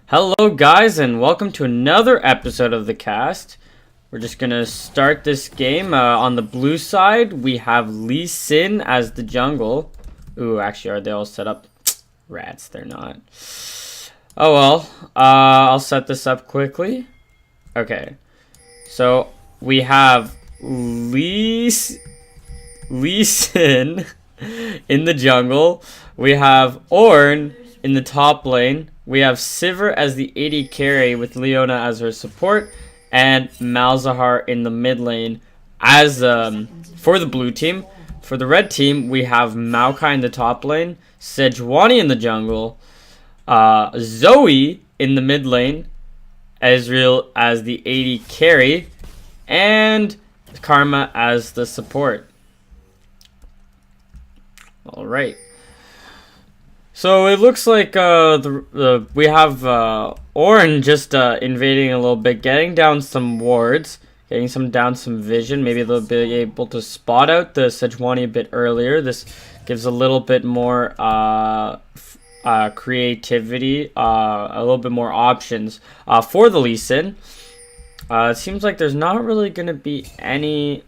Hello guys and welcome to another episode of the cast. We're just gonna start this game. On the blue side we have Lee Sin as the jungle. Ooh, actually, are they all set up? Rats, they're not. Oh well, I'll set this up quickly. Okay, so we have Lee Sin in the jungle. We have Ornn in the top lane. We have Sivir as the AD carry with Leona as her support, and Malzahar in the mid lane as for the blue team. For the red team, we have Maokai in the top lane, Sejuani in the jungle, Zoe in the mid lane, Ezreal as the AD carry, and Karma as the support. Alright. So it looks like we have Ornn just invading a little bit, getting down some wards, getting down some vision. Maybe they'll be able to spot out the Sejuani a bit earlier. This gives a little bit more creativity, a little bit more options for the Lee Sin. It seems like there's not really going to be any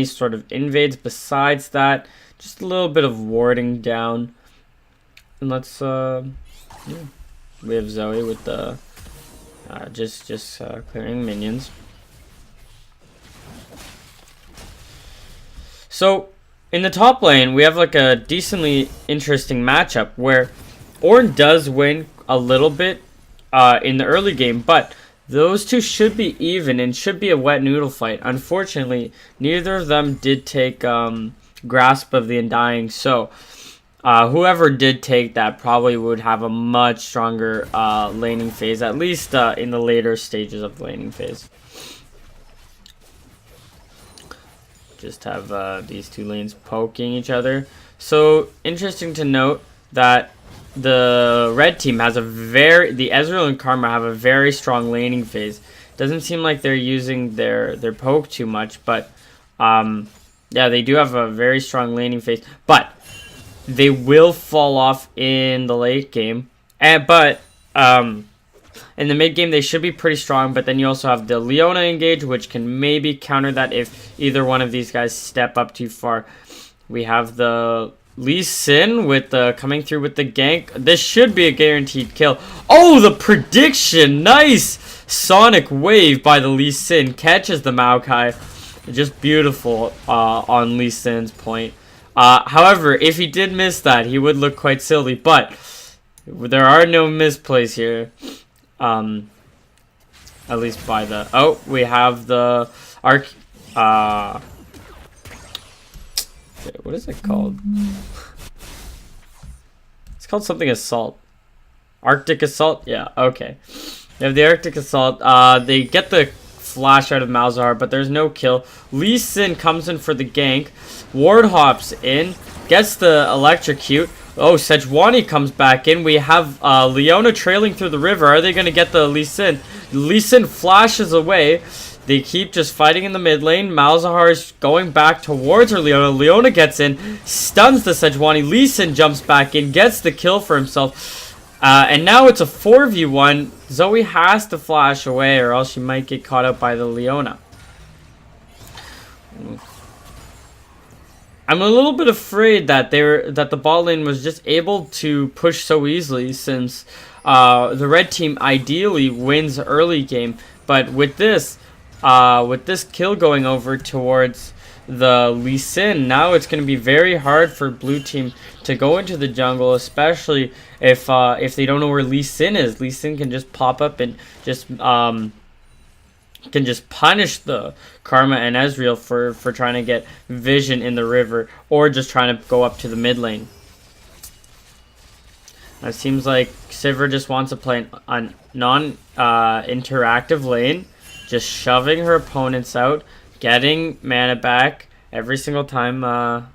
sort of invades besides that. Just a little bit of warding down. And let's we have Zoe with the just clearing minions. So in the top lane we have like a decently interesting matchup where Ornn does win a little bit in the early game, but those two should be even and should be a wet noodle fight. Unfortunately, neither of them did take grasp of the Undying, so whoever did take that probably would have a much stronger laning phase, at least in the later stages of the laning phase. Just have these two lanes poking each other. So interesting to note that the red team has the Ezreal and Karma have a very strong laning phase. Doesn't seem like they're using their poke too much, but yeah, they do have a very strong laning phase, but they will fall off in the late game. But in the mid game, they should be pretty strong. But then you also have the Leona engage, which can maybe counter that if either one of these guys step up too far. We have the Lee Sin with coming through with the gank. This should be a guaranteed kill. Oh, the prediction! Nice! Sonic Wave by the Lee Sin catches the Maokai. Just beautiful on Lee Sin's point. However, if he did miss that, he would look quite silly, but there are no misplays here. At least by the... Oh, we have the... what is it called? It's called something Assault. Arctic Assault? Yeah, okay. You have the Arctic Assault. They get the flash out of Malzahar, but there's no kill. Lee Sin comes in for the gank. Ward hops in, gets the electrocute. Oh, Sejuani comes back in. We have Leona trailing through the river. Are they going to get the Lee Sin? Lee Sin flashes away. They keep just fighting in the mid lane. Malzahar is going back towards her Leona. Leona gets in, stuns the Sejuani. Lee Sin jumps back in, gets the kill for himself. And now it's a 4v1. Zoe has to flash away or else she might get caught up by the Leona. I'm a little bit afraid that the bot lane was just able to push so easily since the red team ideally wins early game. But with this kill going over towards the Lee Sin, now it's going to be very hard for blue team to go into the jungle, especially if they don't know where Lee Sin is. Lee Sin can just pop up and just punish the Karma and Ezreal for trying to get vision in the river or just trying to go up to the mid lane. It seems like Sivir just wants to play a non-interactive lane, just shoving her opponents out, getting mana back every single time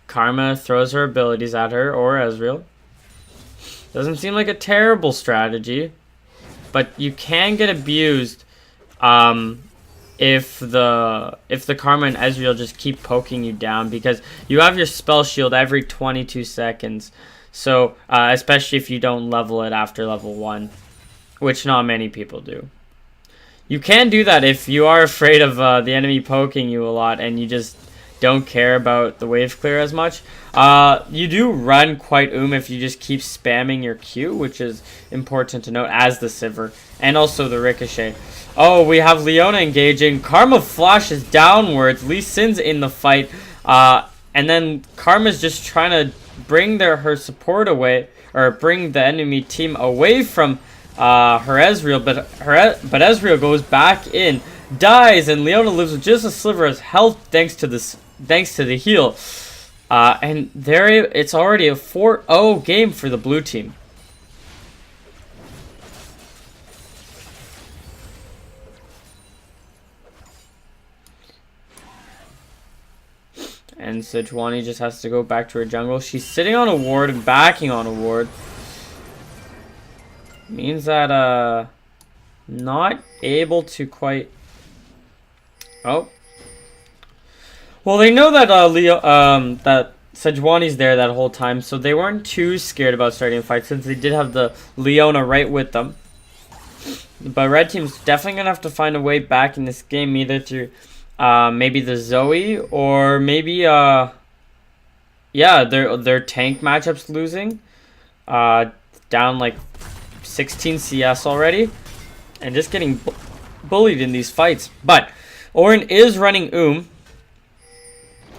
Karma throws her abilities at her or Ezreal. Doesn't seem like a terrible strategy, but you can get abused if the Karma and Ezreal just keep poking you down, because you have your spell shield every 22 seconds. So, especially if you don't level it after level 1, which not many people do. You can do that if you are afraid of the enemy poking you a lot and you just don't care about the wave clear as much. You do run quite if you just keep spamming your Q, which is important to note, as the Sivir, and also the Ricochet. Oh, we have Leona engaging. Karma flashes downwards. Lee Sin's in the fight. And then Karma's just trying to bring her support away, or bring the enemy team away from her Ezreal, but Ezreal goes back in, dies, and Leona lives with just a sliver of health thanks to the heal. And it's already a 4-0 game for the blue team. And Sejuani just has to go back to her jungle. She's sitting on a ward and backing on a ward. Means that, not able to quite... Oh. Well, they know that, that Sejuani's there that whole time, so they weren't too scared about starting a fight, since they did have the Leona right with them. But Red Team's definitely going to have to find a way back in this game, either through... maybe the Zoe, or maybe, yeah, their tank matchup's losing. Down like 16 CS already. And just getting bullied in these fights. But, Ornn is running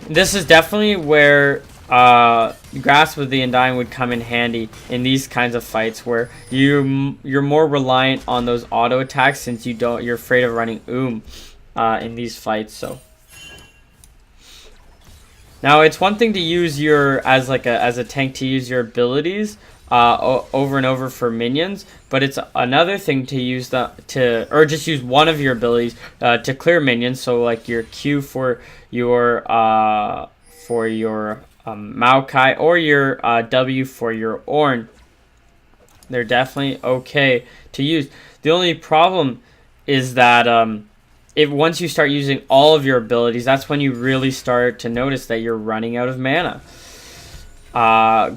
This is definitely where, Grasp of the Undying would come in handy in these kinds of fights, where you're more reliant on those auto attacks, since you're afraid of running in these fights. So now it's one thing to use as a tank, to use your abilities over and over for minions, but it's another thing to use or just use one of your abilities to clear minions. So like your Q for your Maokai, or your W for your Ornn. They're definitely okay to use. The only problem is that once you start using all of your abilities, that's when you really start to notice that you're running out of mana.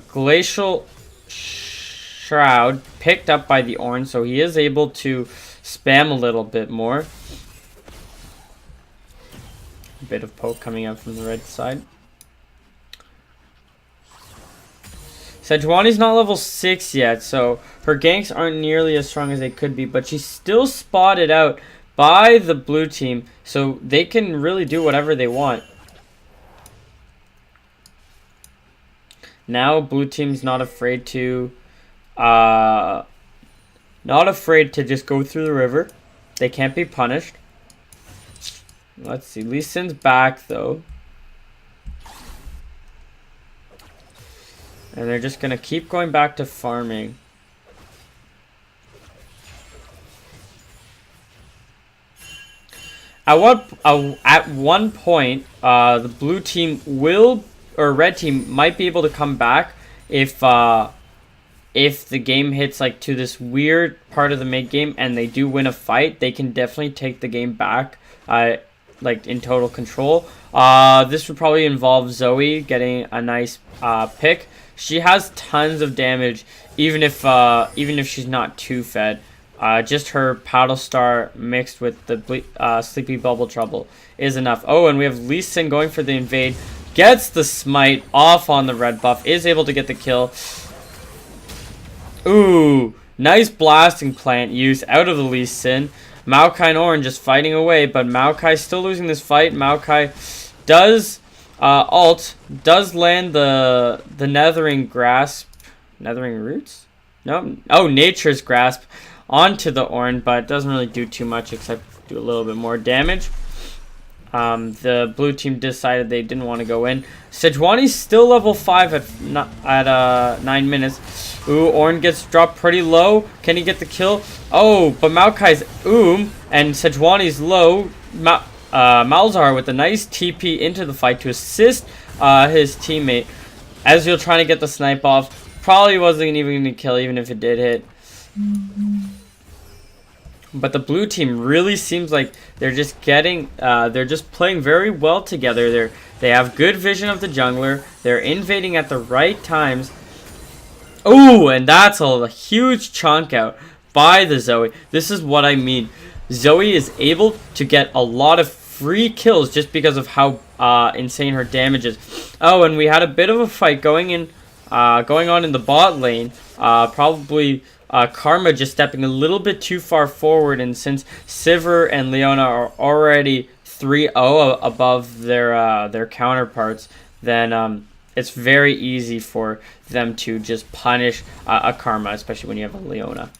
Glacial Shroud picked up by the Ornn, so he is able to spam a little bit more. A bit of poke coming out from the red side. Sejuani's not level 6 yet, so her ganks aren't nearly as strong as they could be, but she's still spotted out by the blue team, so they can really do whatever they want. Now blue team's not afraid to just go through the river. They can't be punished. Let's see, Lee Sin's back though. And they're just gonna keep going back to farming. At one point, the blue team or red team might be able to come back if the game hits like to this weird part of the mid game and they do win a fight. They can definitely take the game back, like in total control. This would probably involve Zoe getting a nice pick. She has tons of damage, even if she's not too fed. Just her Paddle Star mixed with the Sleepy Bubble Trouble is enough. Oh, and we have Lee Sin going for the invade. Gets the smite off on the red buff. Is able to get the kill. Ooh, nice blasting plant use out of the Lee Sin. Maokai and Ornn just fighting away, but Maokai still losing this fight. Maokai does does land the Nethering Grasp. Nethering Roots? No. Oh, Nature's Grasp onto the Ornn, but it doesn't really do too much except do a little bit more damage. The blue team decided they didn't want to go in. Sejuani's still level 5 at 9 minutes. Ooh, Ornn gets dropped pretty low. Can he get the kill? Oh, but Maokai's and Sejuani's low. Malzahar with a nice TP into the fight to assist his teammate. Ezreal trying to get the snipe off. Probably wasn't even going to kill, even if it did hit. But the blue team really seems like they're just playing very well together. They have good vision of the jungler. They're invading at the right times. Oh, and that's a huge chunk out by the Zoe. This is what I mean. Zoe is able to get a lot of free kills just because of how insane her damage is. Oh, and we had a bit of a fight going on in the bot lane. Probably Karma just stepping a little bit too far forward, and since Sivir and Leona are already 3-0 above their counterparts, then it's very easy for them to just punish a Karma, especially when you have a Leona.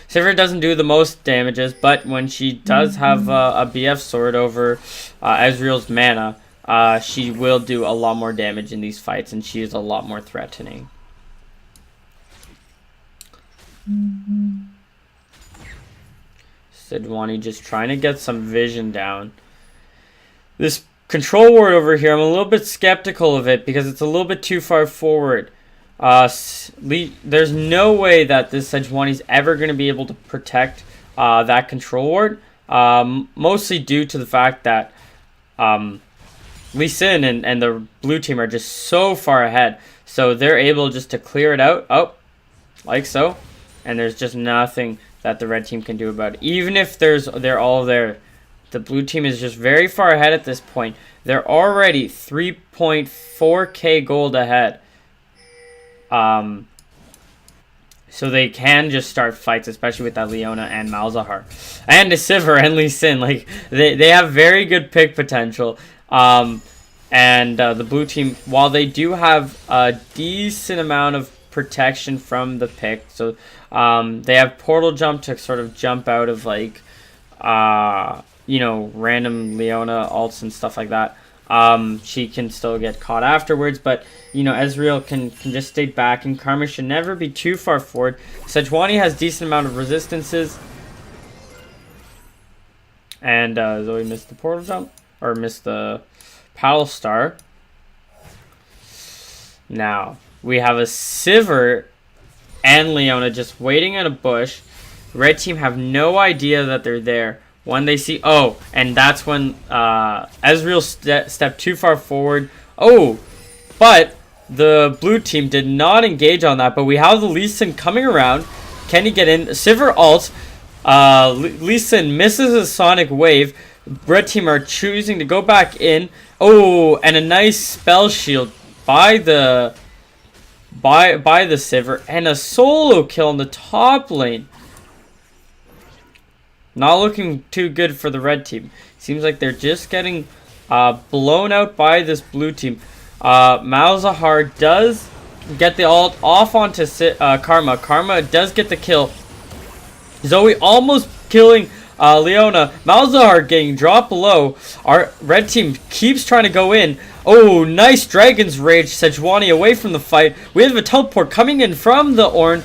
Sivir doesn't do the most damages, but when she does have a BF sword over Ezreal's mana, she will do a lot more damage in these fights, and she is a lot more threatening. Sejuani just trying to get some vision down. This control ward over here, I'm a little bit skeptical of it because it's a little bit too far forward. There's no way that this Sejuani is ever going to be able to protect that control ward. Mostly due to the fact that Lee Sin and the blue team are just so far ahead. So they're able just to clear it out. Oh, like so. And there's just nothing that the red team can do about it. Even if they're all there. The blue team is just very far ahead at this point. They're already 3.4k gold ahead. So they can just start fights, especially with that Leona and Malzahar. And the Sivir and Lee Sin. Like, they have very good pick potential. And the blue team, while they do have a decent amount of protection from the pick, so they have portal jump to sort of jump out of, like, you know, random Leona ults and stuff like that. She can still get caught afterwards, but, you know, Ezreal can just stay back, and Karma should never be too far forward. Sejuani has decent amount of resistances. And Zoe missed the portal jump, or missed the Paddle Star. Now, we have a Sivir and Leona just waiting in a bush. Red team have no idea that they're there. When they see... Oh, and that's when Ezreal stepped too far forward. Oh, but the blue team did not engage on that. But we have the Lee Sin coming around. Can he get in? Sivir ults. Lee Sin misses a Sonic Wave. Red team are choosing to go back in. Oh, and a nice spell shield by the Sivir. And a solo kill in the top lane. Not looking too good for the red team. Seems like they're just getting blown out by this blue team. Malzahar does get the ult off onto Karma. Karma does get the kill. Zoe almost killing Leona. Malzahar getting dropped below. Our red team keeps trying to go in. Oh, nice Dragon's Rage. Sejuani away from the fight. We have a teleport coming in from the Ornn.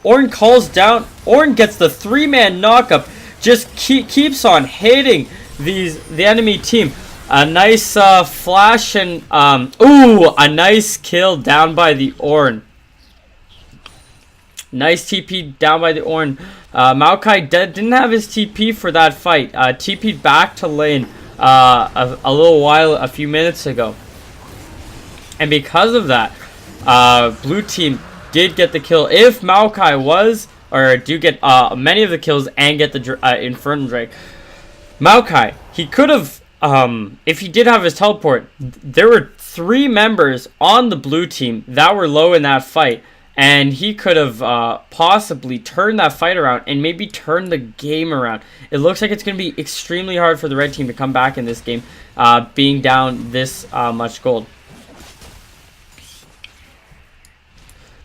Ornn calls down. Ornn gets the 3-man knockup. Just keeps on hitting the enemy team. A nice flash and ooh, a nice kill down by the Ornn. Nice TP down by the Ornn. Maokai didn't have his TP for that fight. TP'd back to lane a few minutes ago. And because of that, blue team did get the kill. If Maokai do get many of the kills and get the Infernal Drake, Maokai, he could have, if he did have his teleport, there were 3 members on the blue team that were low in that fight, and he could have possibly turned that fight around and maybe turn the game around. It looks like it's going to be extremely hard for the red team to come back in this game, being down this much gold.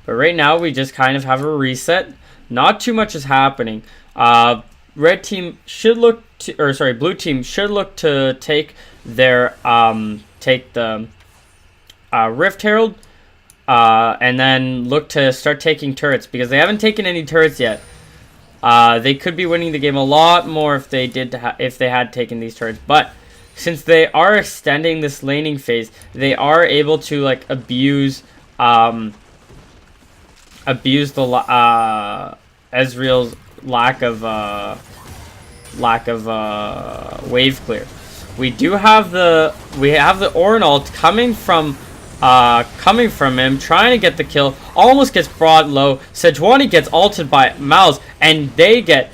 But right now, we just kind of have a reset. Not too much is happening. Red team should look to, or sorry, blue team should look to take their, take the Rift Herald, and then look to start taking turrets, because they haven't taken any turrets yet. They could be winning the game a lot more if they had taken these turrets, but since they are extending this laning phase, they are able to, like, abuse the Ezreal's lack of wave clear. We have the Ornn ult coming from coming from him, trying to get the kill, almost gets brought low. S1E gets ulted by Miles, and they get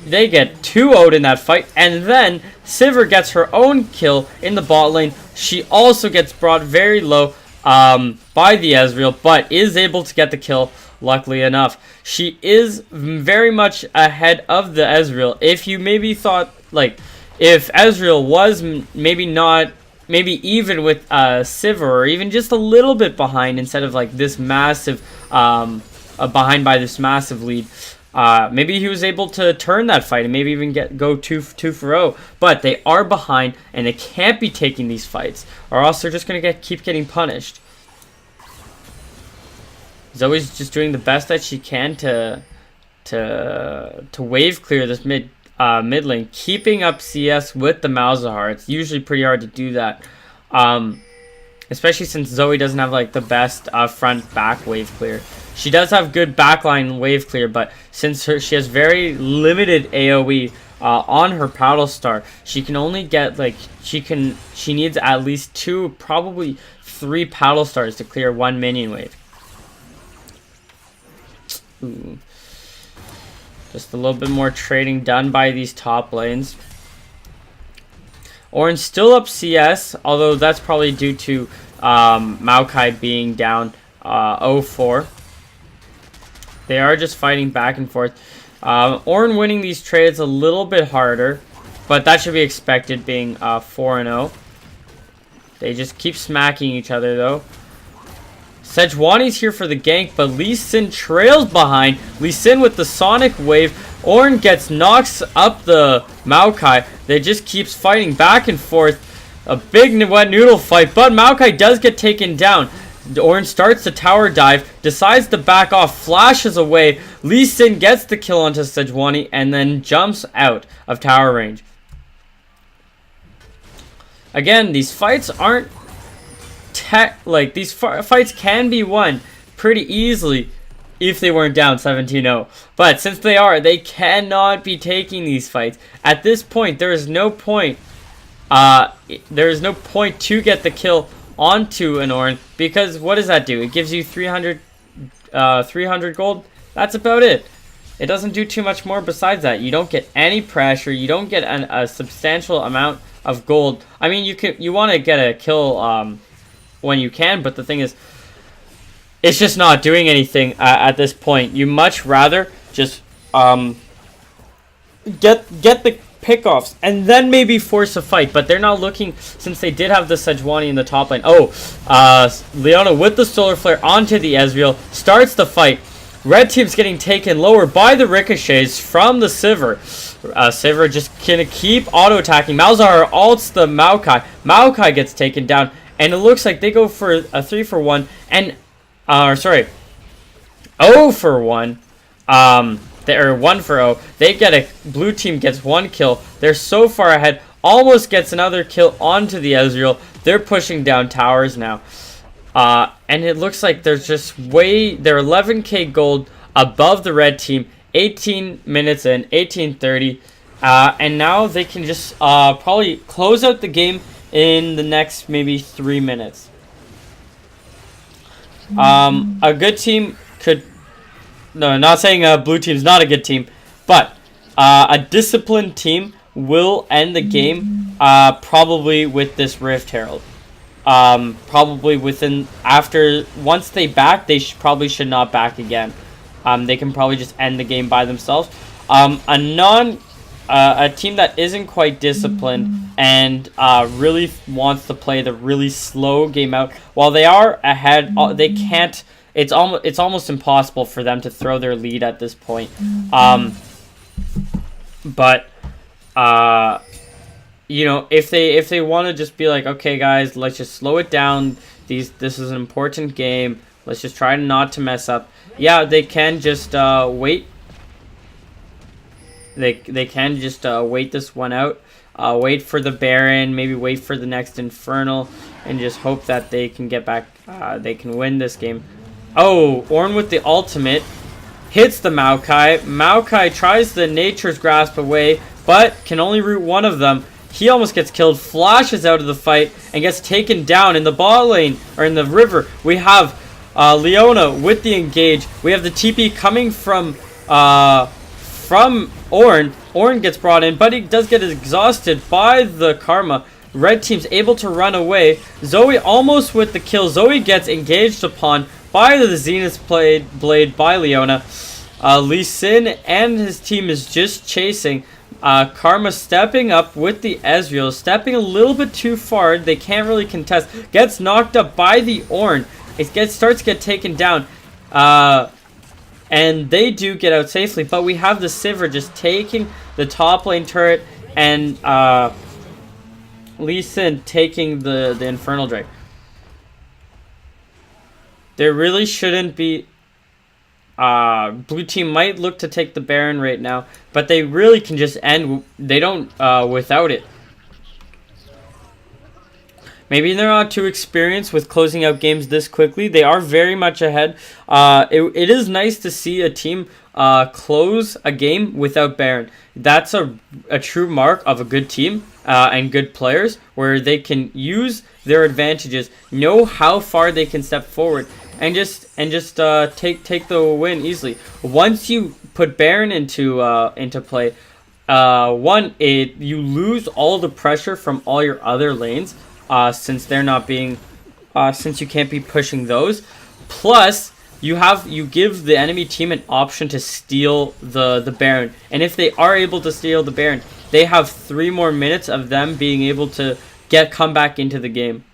2-0'd in that fight. And then Sivir gets her own kill in the bot lane. She also gets brought very low by the Ezreal, but is able to get the kill, luckily enough. She is very much ahead of the Ezreal. If you maybe thought, like, if Ezreal was maybe even with Sivir, or even just a little bit behind instead of like this massive behind by this massive lead, maybe he was able to turn that fight and maybe even go 2-0. But they are behind and they can't be taking these fights, or else they're just gonna keep getting punished. Zoe's just doing the best that she can to wave clear this mid lane, keeping up CS with the Malzahar. It's usually pretty hard to do that, especially since Zoe doesn't have like the best front back wave clear. She does have good backline wave clear, but since she has very limited AoE on her paddle star, she can only get like she needs at least 2, probably 3 paddle stars to clear 1 minion wave. Ooh. Just a little bit more trading done by these top lanes. Ornn's still up CS, although that's probably due to Maokai being down 0-4. They are just fighting back and forth. Ornn winning these trades a little bit harder, but that should be expected, being 4-0. They just keep smacking each other though. S1E's here for the gank, but Lee Sin trails behind. Lee Sin with the Sonic Wave. Ornn knocks up the Maokai. They just keeps fighting back and forth. A big wet noodle fight, but Maokai does get taken down. Ornn starts the tower dive, decides to back off, flashes away. Lee Sin gets the kill onto S1E and then jumps out of tower range. Again, these fights aren't these fights can be won pretty easily if they weren't down 17-0, but since they are, they cannot be taking these fights. At this point, there is no point to get the kill onto an Ornn, because what does that do? It gives you 300 gold. That's about it. It doesn't do too much more besides that. You don't get any pressure. You don't get a substantial amount of gold. I mean, you want to get a kill when you can, but the thing is, it's just not doing anything at this point. You much rather just get the pickoffs and then maybe force a fight, but they're not looking, since they did have the S1E in the top lane. Leona with the solar flare onto the Ezreal starts the fight. Red team's getting taken lower by the ricochets from the Sivir. Sivir just gonna keep auto attacking. Malzahar ults the Maokai. Maokai gets taken down, and it looks like they go for a 3-for-1 and 0-for-1. They're 1-for-0. They get a blue team gets 1 kill. They're so far ahead. Almost gets another kill onto the Ezreal. They're pushing down towers now. And it looks like they're 11k gold above the red team. 18 minutes in, 18:30. And now they can just probably close out the game in the next maybe 3 minutes. A good team could... No, not saying blue team's not a good team, but a disciplined team will end the game probably with this Rift Herald. Probably once they back, they probably should not back again. They can probably just end the game by themselves. A team that isn't quite disciplined and really wants to play the really slow game out, while they are ahead, they can't. It's almost impossible for them to throw their lead at this point. But you know, if they want to just be like, okay, guys, let's just slow it down. This is an important game. Let's just try not to mess up. Yeah, they can just wait. They can just wait this one out. Wait for the Baron, maybe wait for the next Infernal, and just hope that they can get back. They can win this game. Oh, Ornn with the ultimate hits the Maokai. Maokai tries the Nature's Grasp away, but can only root one of them. He almost gets killed, flashes out of the fight, and gets taken down in the bot lane, or in the river. We have Leona with the engage. We have the TP coming from Ornn. Ornn gets brought in, but he does get exhausted by the Karma. Red team's able to run away. Zoe almost with the kill. Zoe gets engaged upon by the Zenith Blade by Leona. Lee Sin and his team is just chasing. Karma stepping up with the Ezreal, stepping a little bit too far. They can't really contest. Gets knocked up by the Ornn. Starts to get taken down. And they do get out safely, but we have the Sivir just taking the top lane turret, and Lee Sin taking the Infernal Drake. There really shouldn't be... blue team might look to take the Baron right now, but they really can just end... They don't without it. Maybe they're not too experienced with closing out games this quickly. They are very much ahead. It is nice to see a team close a game without Baron. That's a true mark of a good team and good players, where they can use their advantages, know how far they can step forward, and just take the win easily. Once you put Baron into play, you lose all the pressure from all your other lanes. Since they're not being, since you can't be pushing those. Plus, you give the enemy team an option to steal the Baron, and if they are able to steal the Baron, they have 3 more minutes of them being able to come back into the game.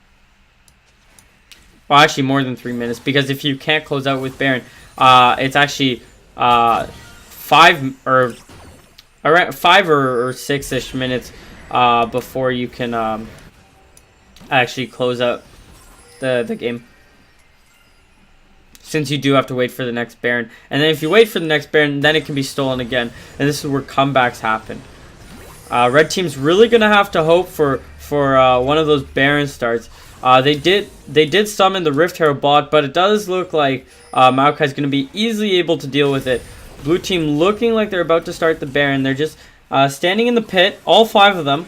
Well, actually more than 3 minutes, because if you can't close out with Baron, it's actually 5 or 6-ish minutes before you can actually close out the game, since you do have to wait for the next Baron. And then if you wait for the next Baron, then it can be stolen again, and this is where comebacks happen. Red team's really gonna have to hope for one of those Baron starts. They did summon the Rift Herald bot, but it does look like Maokai's gonna be easily able to deal with it. Blue team looking like they're about to start the Baron. They're just standing in the pit, all 5 of them.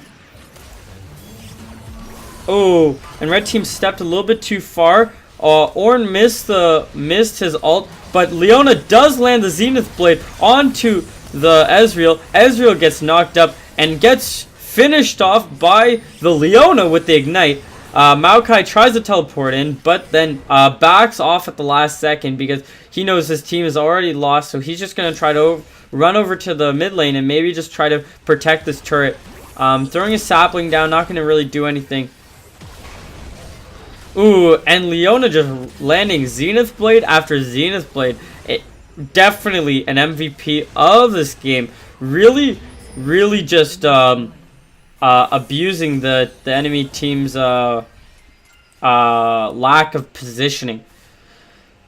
Oh, and red team stepped a little bit too far. Ornn missed his ult, but Leona does land the Zenith Blade onto the Ezreal. Ezreal gets knocked up and gets finished off by the Leona with the Ignite. Maokai tries to teleport in, but then backs off at the last second because he knows his team is already lost, so he's just going to try to run over to the mid lane and maybe just try to protect this turret. Throwing a sapling down, not going to really do anything. Ooh, and Leona just landing Zenith Blade after Zenith Blade. Definitely an MVP of this game. Really just abusing the enemy team's lack of positioning.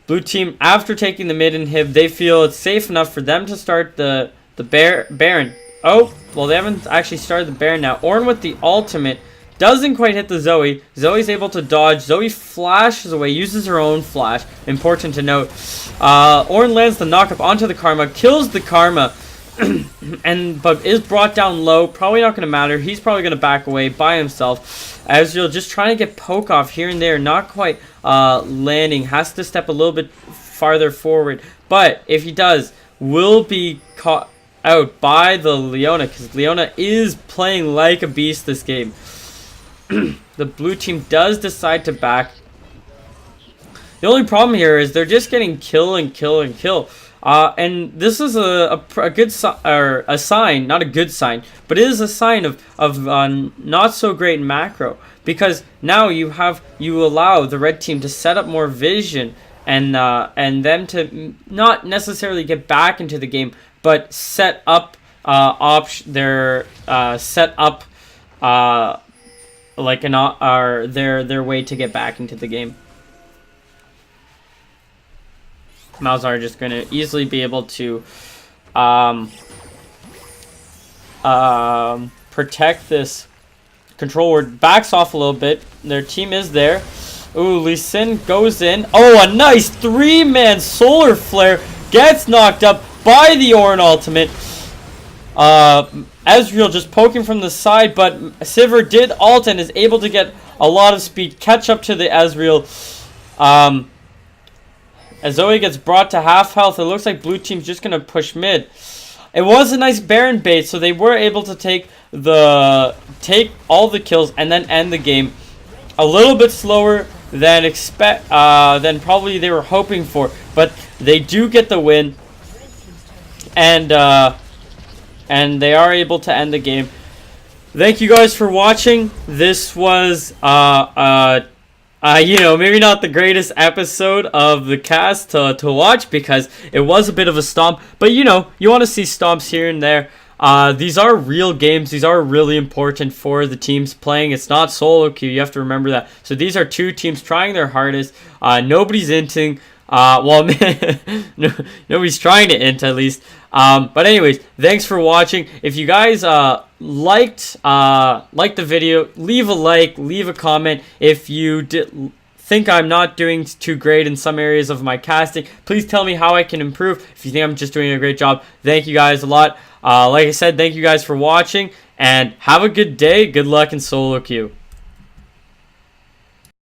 Blue team, after taking the mid inhib, they feel it's safe enough for them to start the Baron. Oh, well, they haven't actually started the Baron now. Ornn with the ultimate. Doesn't quite hit the Zoe. Zoe's able to dodge. Zoe flashes away, uses her own flash. Important to note. Ornn lands the knockup onto the Karma, kills the Karma, but is brought down low. Probably not going to matter. He's probably going to back away by himself. Ezreal just trying to get poke off here and there, not quite landing. Has to step a little bit farther forward. But if he does, will be caught out by the Leona, because Leona is playing like a beast this game. The blue team does decide to back. The only problem here is they're just getting kill and kill and kill. And this is a good or a sign, not a good sign, but it is a sign of not so great macro, because now you allow the red team to set up more vision and them to not necessarily get back into the game, but set up like their way to get back into the game. Malzahar just going to easily be able to protect this control ward. Backs off a little bit. Their team is there. Ooh, Lee Sin goes in. Oh, a nice 3-man solar flare. Gets knocked up by the Ornn ultimate. Ezreal just poking from the side, but Sivir did ult and is able to get a lot of speed, catch up to the Ezreal. As Zoe gets brought to half health, it looks like blue team's just going to push mid. It was a nice Baron bait, so they were able to take all the kills and then end the game a little bit slower than probably they were hoping for, but they do get the win, and they are able to end the game. Thank you guys for watching. This was maybe not the greatest episode of the cast to watch, because it was a bit of a stomp, but you want to see stomps here and there. These are real games. These are really important for the teams playing. It's not solo queue. You have to remember that. So these are two teams trying their hardest. Nobody's inting. Nobody's trying to int, at least. But anyways, thanks for watching. If you guys liked the video, leave a like, leave a comment. If you think I'm not doing too great in some areas of my casting, please tell me how I can improve. If you think I'm just doing a great job, thank you guys a lot. Like I said, thank you guys for watching, and have a good day. Good luck in solo queue.